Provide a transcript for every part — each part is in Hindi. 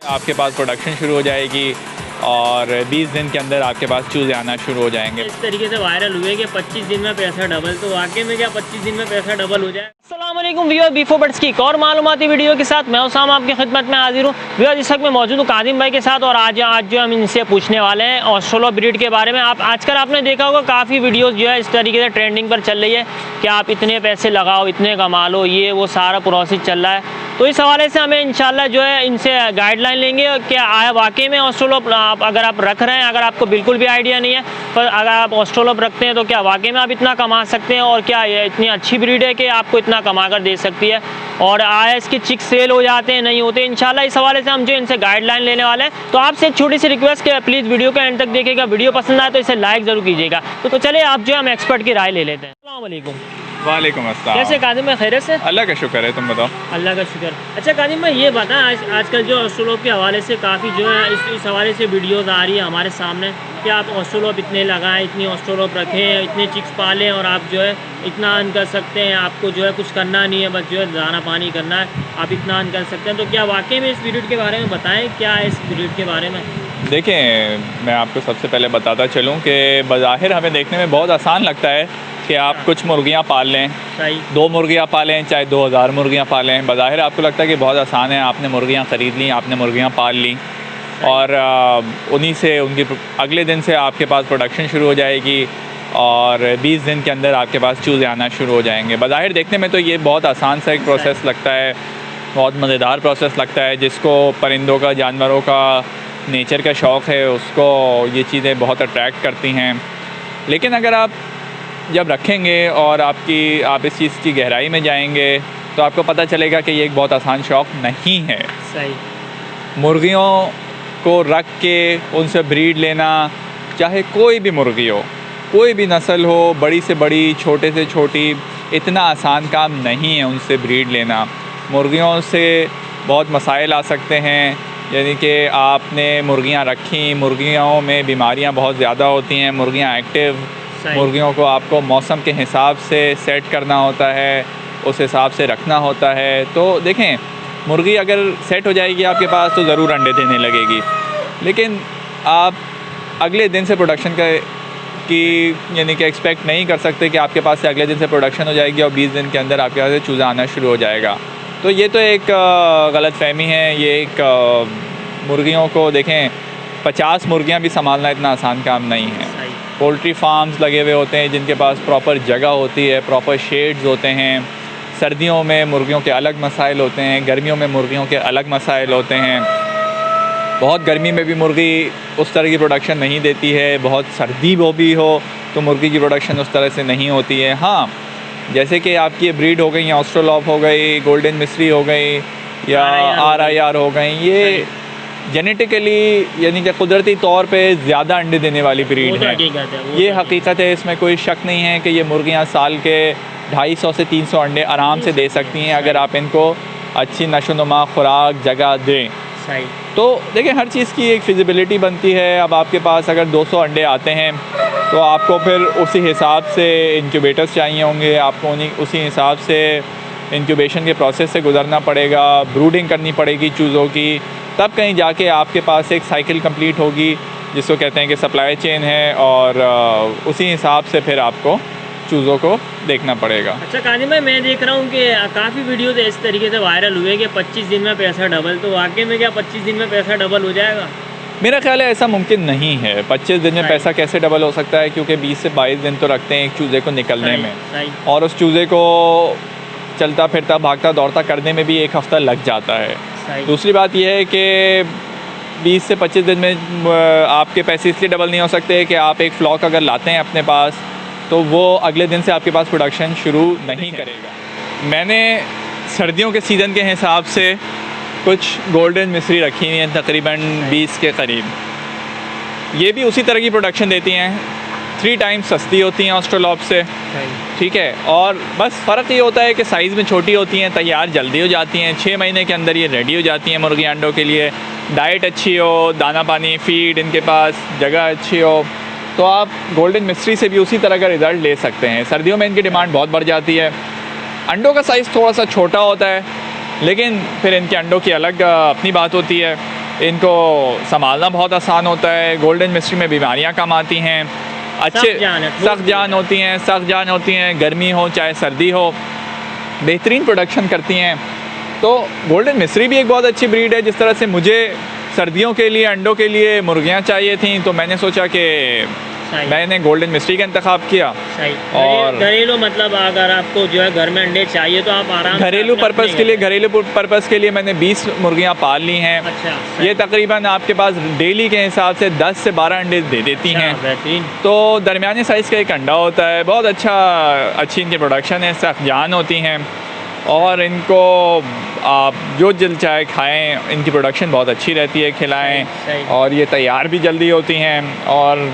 आपके पास प्रोडक्शन शुरू हो जाएगी और 20 दिन के अंदर आपके पास चूज़े आना शुरू हो जाएंगे। इस तरीके से वायरल हुए कि 25 दिन में पैसा डबल, तो वाकई में क्या 25 दिन में पैसा डबल हो जाए। अस्सलाम वालेकुम व्यूअर, B4 बर्ड्स की एक और मालूमाती वीडियो के साथ मैं उसाम आपकी खिदमत में हाजिर हूँ। व्यूअर इस वक्त मैं मौजूद हूँ कादिम भाई के साथ और आज जो हम इनसे पूछने वाले हैं ऑस्ट्रेलो ब्रीड के बारे में। आप आजकल आपने देखा होगा काफ़ी वीडियोस जो है इस तरीके से ट्रेंडिंग पर चल रही है कि आप इतने पैसे लगाओ, इतने कमा लो, ये वो सारा प्रोसेस चल रहा है। तो इस हवाले से हमें इंशाल्लाह जो है इनसे गाइडलाइन लेंगे कि वाकई में ऑस्ट्रेलोप अगर आप रख रहे हैं, अगर आपको बिल्कुल भी आइडिया नहीं है, पर अगर आप ऑस्ट्रेलोप रखते हैं तो क्या वाकई में आप इतना कमा सकते हैं और क्या ये इतनी अच्छी ब्रीड है कि आपको इतना कमा कर दे सकती है और इसके चिक सेल हो जाते हैं नहीं होते। इंशाल्लाह इस हवाले से हम जो इनसे गाइडलाइन लेने वाले हैं। तो आपसे एक छोटी सी रिक्वेस्ट है, प्लीज़ वीडियो के एंड तक देखिएगा, वीडियो पसंद आए तो इसे लाइक ज़रूर कीजिएगा। तो चलिए आप जो हम एक्सपर्ट की राय ले लेते हैं। अस्सलाम वालेकुम। वालेकुम अस्सलाम। कैसे कादिम में खैरियत से? अल्लाह का शुक्र है, तुम बताओ। अल्लाह का शुक्र। अच्छा कादिम भाई ये बता, आजकल जो ऑस्ट्रेलोप के हवाले से काफ़ी जो है इस हवाले से वीडियोज़ आ रही है हमारे सामने कि आप ऑस्ट्रेलोप इतने लगाएं, इतनी ऑस्ट्रेलोप रखें, इतने चिक्स पालें और आप जो है इतना अर्न कर सकते हैं, आपको जो है कुछ करना नहीं है, बस जो है दाना पानी करना है, आप इतना अर्न कर सकते हैं। तो क्या वाकई में इस ब्रीड के बारे में बताएं, क्या है इस ब्रीड के बारे में? देखें, मैं आपको सबसे पहले बताता चलूँ कि बज़ाहिर हमें देखने में बहुत आसान लगता है कि आप कुछ मुर्गियाँ पाल लें, 2 मुर्गियाँ पालें, चाहे 2000 मुर्गियाँ पालें। बज़ाहिर आपको लगता है कि बहुत आसान है, आपने मुर्गियाँ ख़रीद ली, आपने मुर्गियाँ पाल ली और उन्हीं से उनकी अगले दिन से आपके पास प्रोडक्शन शुरू हो जाएगी और 20 दिन के अंदर आपके पास चूज़े आना शुरू हो जाएंगे। बज़ाहिर देखने में तो ये बहुत आसान सा एक प्रोसेस लगता है, बहुत मज़ेदार प्रोसेस लगता है। जिसको परिंदों का, जानवरों का, नेचर का शौक़ है, उसको ये चीज़ें बहुत अट्रैक्ट करती हैं। लेकिन अगर आप जब रखेंगे और आप इस चीज़ की गहराई में जाएंगे तो आपको पता चलेगा कि ये एक बहुत आसान शौक़ नहीं है। सही। मुर्गियों को रख के उनसे ब्रीड लेना, चाहे कोई भी मुर्गी हो, कोई भी नस्ल हो, बड़ी से बड़ी, छोटे से छोटी, इतना आसान काम नहीं है उनसे ब्रीड लेना। मुर्गियों से बहुत मसाइल आ सकते हैं, यानी कि आपने मुर्गियां रखी, मुर्गियों में बीमारियां बहुत ज़्यादा होती हैं, मुर्गियां एक्टिव, मुर्गियों को आपको मौसम के हिसाब से सेट करना होता है, उस हिसाब से रखना होता है। तो देखें, मुर्गी अगर सेट हो जाएगी आपके पास तो ज़रूर अंडे देने लगेगी, लेकिन आप अगले दिन से प्रोडक्शन यानी कि एक्सपेक्ट नहीं कर सकते कि आपके पास से अगले दिन से प्रोडक्शन हो जाएगी और 20 दिन के अंदर आपके पास से चूज़ा आना शुरू हो जाएगा। तो ये तो एक गलतफ़हमी है। ये एक मुर्गियों को देखें, 50 मुर्गियाँ भी संभालना इतना आसान काम नहीं है। पोल्ट्री फार्म्स लगे हुए होते हैं जिनके पास प्रॉपर जगह होती है, प्रॉपर शेड्स होते हैं। सर्दियों में मुर्गियों के अलग मसाइल होते हैं, गर्मियों में मुर्गियों के अलग मसाइल होते हैं। बहुत गर्मी में भी मुर्गी उस तरह की प्रोडक्शन नहीं देती है, बहुत सर्दी वो भी हो तो मुर्गी की प्रोडक्शन उस तरह से नहीं होती है। हाँ, जैसे कि आपकी ब्रीड हो गई, ऑस्ट्रेलोप हो गई, गोल्डन मिस्री हो गई या RIR हो गई, ये जेनेटिकली यानी कि कुदरती तौर पे ज़्यादा अंडे देने वाली ब्रीड है। ये हकीकत है, इसमें कोई शक नहीं है कि ये मुर्गियाँ साल के 250 से 300 अंडे आराम से दे सकती हैं अगर आप इनको अच्छी नशोनुमा खुराक जगह दें। तो देखिए, हर चीज़ की एक फिजिबिलिटी बनती है। अब आपके पास अगर 200 अंडे आते हैं तो आपको फिर उसी हिसाब से इंक्यूबेटर्स चाहिए होंगे, आपको उसी हिसाब से इंक्यूबेशन के प्रोसेस से गुजरना पड़ेगा, ब्रूडिंग करनी पड़ेगी चूज़ों की, तब कहीं जाके आपके पास एक साइकिल कंप्लीट होगी जिसको कहते हैं कि सप्लाई चेन है, और उसी हिसाब से फिर आपको चूज़ों को देखना पड़ेगा। अच्छा कादिम भाई, मैं देख रहा हूँ कि काफ़ी वीडियोज़ इस तरीके से वायरल हुए कि 25 दिन में पैसा डबल, तो वाकई में क्या 25 दिन में पैसा डबल हो जाएगा? मेरा ख्याल है ऐसा मुमकिन नहीं है। 25 दिन में पैसा कैसे डबल हो सकता है, क्योंकि 20 से 22 दिन तो रखते हैं एक चूज़े को निकलने में, और उस चूज़े को चलता फिरता भागता दौड़ता करने में भी 1 हफ़्ता लग जाता है। दूसरी बात यह है कि 20 से 25 दिन में आपके पैसे इसलिए डबल नहीं हो सकते कि आप एक फ्लॉक अगर लाते हैं अपने पास तो वो अगले दिन से आपके पास प्रोडक्शन शुरू नहीं करेगा। मैंने सर्दियों के सीज़न के हिसाब से कुछ गोल्डन मिस्री रखी हुई हैं, तकरीबन 20 के करीब। ये भी उसी तरह की प्रोडक्शन देती हैं, 3 टाइम्स सस्ती होती हैं ऑस्ट्रेलोप से, ठीक है। और बस फ़र्क ये होता है कि साइज़ में छोटी होती हैं, तैयार जल्दी हो जाती हैं, 6 महीने के अंदर ये रेडी हो जाती हैं मुर्गी अंडों के लिए। डाइट अच्छी हो, दाना पानी, फीड, इनके पास जगह अच्छी हो, तो आप गोल्डन मिस्ट्री से भी उसी तरह का रिज़ल्ट ले सकते हैं। सर्दियों में इनकी डिमांड बहुत बढ़ जाती है। अंडों का साइज़ थोड़ा सा छोटा होता है, लेकिन फिर इनके अंडों की अलग अपनी बात होती है। इनको संभालना बहुत आसान होता है। गोल्डन मिस्ट्री में बीमारियां कम आती हैं, अच्छे सख्त जान होती हैं, गर्मी हो चाहे सर्दी हो, बेहतरीन प्रोडक्शन करती हैं। तो गोल्डन मिस्ट्री भी एक बहुत अच्छी ब्रीड है। जिस तरह से मुझे सर्दियों के लिए अंडों के लिए मुर्गियां चाहिए थी, तो मैंने सोचा कि मैंने गोल्डन मिस्ट्री का इंतखाब किया। और घरेलू मतलब अगर आपको जो है घर में अंडे चाहिए तो आप आराम घरेलू पर्पस के लिए मैंने 20 मुर्गियां पाल ली हैं। अच्छा, ये तकरीबन आपके पास डेली के हिसाब से 10 से 12 अंडे दे देती हैं। बेहतरीन। तो दरमियाने साइज़ का एक अंडा होता है, बहुत अच्छी इनकी प्रोडक्शन है, सख्त जान होती हैं और इनको आप जो जल्द चाहे खाएं, इनकी प्रोडक्शन बहुत अच्छी रहती है, खिलाएं और ये तैयार भी जल्दी होती हैं और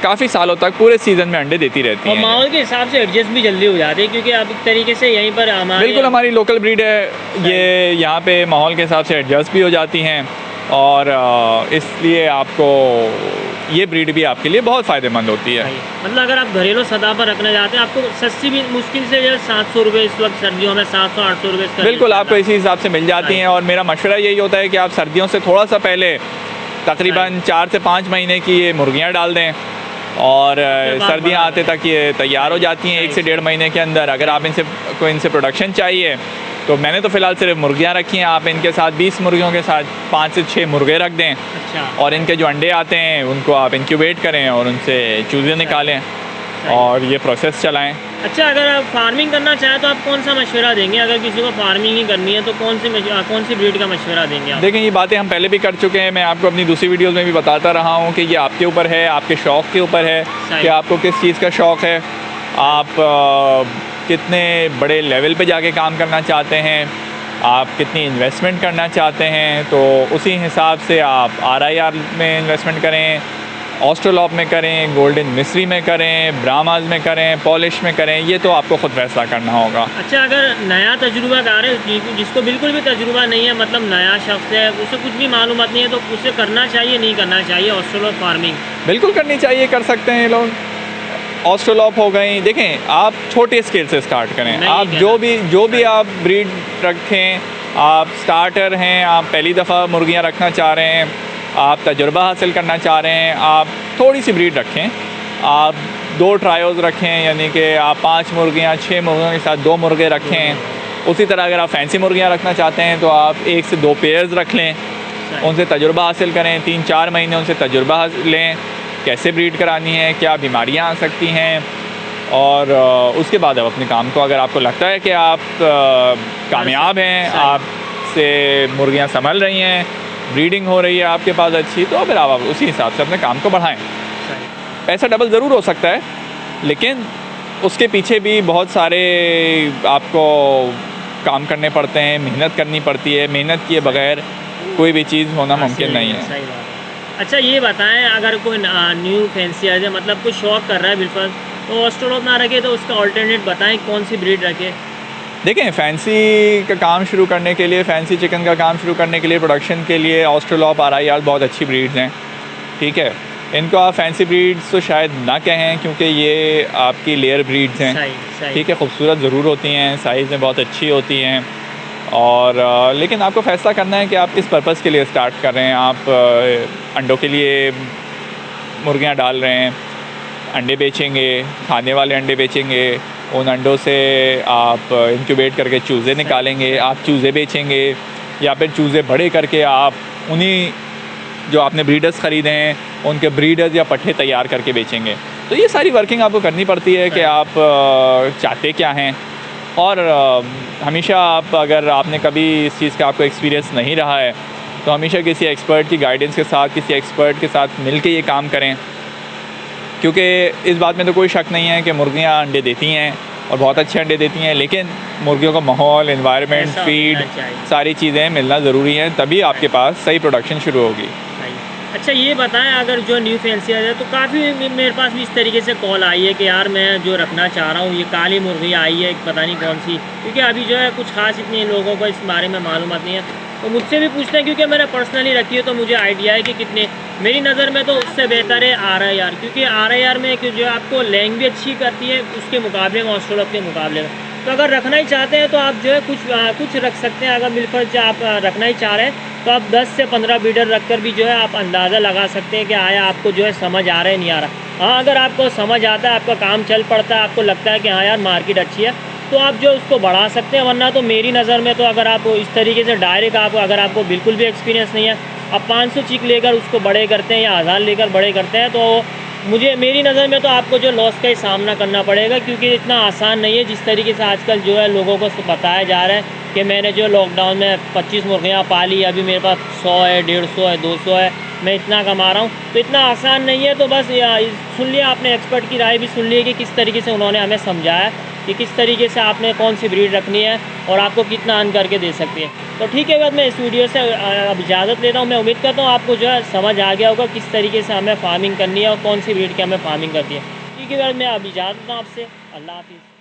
काफ़ी सालों तक पूरे सीज़न में अंडे देती रहती हैं। और माहौल के हिसाब से एडजस्ट भी जल्दी हो जाती है, क्योंकि अब एक तरीके से यहीं पर बिल्कुल हमारी लोकल ब्रीड है ये, यहाँ पे माहौल के हिसाब से एडजस्ट भी हो जाती हैं और इसलिए आपको ये ब्रीड भी आपके लिए बहुत फ़ायदेमंद होती है। मतलब अगर आप घरेलू सतह पर रखना चाहते हैं, आपको सस्ती भी मुश्किल से जो है 700 रुपये इस वक्त सर्दियों में 700-800 रुपये बिल्कुल आपको इसी हिसाब से मिल जाती हैं। और मेरा मशवरा यही होता है कि आप सर्दियों से थोड़ा सा पहले तकरीबन 4 से 5 महीने की ये मुर्गियाँ डाल दें और सर्दियाँ आते तक ये तैयार हो जाती हैं 1 से 1.5 महीने के अंदर। अगर आप इनसे प्रोडक्शन चाहिए तो मैंने तो फ़िलहाल सिर्फ मुर्गियाँ रखी हैं, आप इनके साथ 20 मुर्गियों के साथ 5 से 6 मुर्गे रख दें। अच्छा। और इनके जो अंडे आते हैं उनको आप इंक्यूबेट करें और उनसे चूज़े निकालें और ये प्रोसेस चलाएं। अच्छा, अगर आप फार्मिंग करना चाहें तो आप कौन सा मशवरा देंगे? अगर किसी को फार्मिंग ही करनी है तो कौन सी ब्रीड का मशवरा देंगे आप? देखें, ये बातें हम पहले भी कर चुके हैं, मैं आपको अपनी दूसरी वीडियोज़ में भी बताता रहा हूँ कि ये आपके ऊपर है, आपके शौक़ के ऊपर है कि आपको किस चीज़ का शौक़ है, आप कितने बड़े लेवल पे जाके काम करना चाहते हैं, आप कितनी इन्वेस्टमेंट करना चाहते हैं। तो उसी हिसाब से आप RIR में इन्वेस्टमेंट करें, ऑस्ट्रोलॉप में करें, गोल्डन मिस्ट्री में करें, ब्राह्माज में करें, पॉलिश में करें, ये तो आपको ख़ुद फैसला करना होगा। अच्छा, अगर नया तजुर्बाकार है, जिसको बिल्कुल भी तजुर्बा नहीं है, मतलब नया शख्स है, उसे कुछ भी मालूमात नहीं है, तो उसे करना चाहिए नहीं करना चाहिए ऑस्ट्रोलॉप फार्मिंग? बिल्कुल करनी चाहिए, कर सकते हैं लोग। ऑस्ट्रोलॉप हो गई, देखें आप छोटे स्केल से स्टार्ट करें। आप जो भी आप ब्रीड रखें, आप स्टार्टर हैं, आप पहली दफ़ा मुर्गियाँ रखना चाह रहे हैं, आप तजुर्बा हासिल करना चाह रहे हैं, आप थोड़ी सी ब्रीड रखें, आप 2 ट्रायोज़ रखें, यानी कि आप 5 मुर्गियाँ 6 मुर्गियों के साथ 2 मुर्गे रखें। उसी तरह अगर आप फैंसी मुर्गियाँ रखना चाहते हैं तो आप 1 से 2 पेयर्स रख लें, उनसे तजुर्बा हासिल करें, 3-4 महीने उनसे तजुर्बा लें, कैसे ब्रीड करानी है, क्या बीमारियां आ सकती हैं, और उसके बाद आप अपने काम को, अगर आपको लगता है कि आप कामयाब हैं, आपसे मुर्गियां संभल रही हैं, ब्रीडिंग हो रही है आपके पास अच्छी, तो फिर आप उसी हिसाब से अपने काम को बढ़ाएं। पैसा डबल ज़रूर हो सकता है, लेकिन उसके पीछे भी बहुत सारे आपको काम करने पड़ते हैं, मेहनत करनी पड़ती है। मेहनत किए बगैर कोई भी चीज़ होना मुमकिन नहीं है। अच्छा, ये बताएं, अगर कोई न्यू फैंसियर है, मतलब कोई शौक कर रहा है बिल्कुल, तो ऑस्ट्रोलॉप ना रखे तो उसका ऑल्टरनेट बताएं, कौन सी ब्रीड रखे? देखें, फैंसी का काम शुरू करने के लिए, फैंसी चिकन का काम शुरू करने के लिए, प्रोडक्शन के लिए ऑस्ट्रोलॉप RIR बहुत अच्छी ब्रीड्स हैं, ठीक है। इनको आप फैंसी ब्रीड्स तो शायद ना कहें, क्योंकि ये आपकी लेयर ब्रीड्स हैं, ठीक है, खूबसूरत ज़रूर होती हैं, साइज़ में बहुत अच्छी होती हैं, और लेकिन आपको फ़ैसला करना है कि आप किस पर्पज़ के लिए स्टार्ट कर रहे हैं। आप अंडों के लिए मुर्गियां डाल रहे हैं, अंडे बेचेंगे, खाने वाले अंडे बेचेंगे, उन अंडों से आप इंक्यूबेट करके चूज़े निकालेंगे, आप चूज़े बेचेंगे, या फिर चूज़े बड़े करके आप उन्हीं जो आपने ब्रीडर्स ख़रीदे हैं उनके ब्रीडर्स या पट्ठे तैयार करके बेचेंगे। तो ये सारी वर्किंग आपको करनी पड़ती है कि आप चाहते क्या हैं। और हमेशा आप, अगर आपने कभी इस चीज़ का आपको एक्सपीरियंस नहीं रहा है, तो हमेशा किसी एक्सपर्ट की गाइडेंस के साथ, किसी एक्सपर्ट के साथ मिल के ये काम करें, क्योंकि इस बात में तो कोई शक नहीं है कि मुर्गियाँ अंडे देती हैं और बहुत अच्छे अंडे देती हैं, लेकिन मुर्गियों का माहौल, एनवायरनमेंट, फीड, सारी चीज़ें मिलना ज़रूरी हैं, तभी आपके पास सही प्रोडक्शन शुरू होगी। अच्छा, ये बताएं, अगर जो न्यू फैंसियर है, तो काफ़ी मेरे पास भी इस तरीके से कॉल आई है कि यार मैं जो रखना चाह रहा हूँ, ये काली मुर्गी आई है, पता नहीं कौन सी, क्योंकि अभी जो है कुछ खास इतने लोगों को इस बारे में मालूमात नहीं है, तो मुझसे भी पूछते हैं, क्योंकि मैंने पर्सनली रखी है तो मुझे आइडिया है कि कितने, मेरी नज़र में तो उससे बेहतर है RIR, क्योंकि RIR में जो आपको लैंग भी अच्छी करती है उसके मुकाबले में, ऑस्ट्रोलॉप के मुकाबले में। तो अगर रखना ही चाहते हैं तो आप जो है कुछ रख सकते हैं। अगर मिलकर जो आप रखना ही चाह रहे हैं तो आप 10 से 15 ब्रीडर रख कर भी जो है आप अंदाज़ा लगा सकते हैं कि आया आपको जो है समझ आ रहा है नहीं आ रहा। हाँ, अगर आपको समझ आता है, आपका काम चल पड़ता है, आपको लगता है कि हाँ यार मार्केट अच्छी है, तो आप जो उसको बढ़ा सकते हैं। वरना तो मेरी नज़र में तो अगर आप इस तरीके से डायरेक्ट अगर आपको बिल्कुल भी एक्सपीरियंस नहीं है, आप 500 चिक लेकर उसको बड़े करते हैं या 1000 लेकर बड़े करते हैं, तो मेरी नज़र में तो आपको जो लॉस का ही सामना करना पड़ेगा, क्योंकि इतना आसान नहीं है जिस तरीके से आजकल जो है लोगों को बताया जा रहा है कि मैंने जो लॉकडाउन में 25 मुर्गियाँ पाली, अभी मेरे पास 100 है, 150 है, 200 है, मैं इतना कमा रहा हूँ। तो इतना आसान नहीं है। तो बस सुन लिया आपने, एक्सपर्ट की राय भी सुन ली कि किस तरीके से उन्होंने हमें समझाया कि किस तरीके से आपने कौन सी ब्रीड रखनी है और आपको कितना अर्न करके दे सकती है। तो ठीक है, बाद मैं इस वीडियो से अब इजाज़त लेता हूँ। मैं उम्मीद करता हूँ आपको जो है समझ आ गया होगा किस तरीके से हमें फार्मिंग करनी है और कौन सी ब्रीड की हमें फार्मिंग करनी है। ठीक है, बाद मैं अब इजाज़त दूँ आपसे। अल्लाह हाफिज़।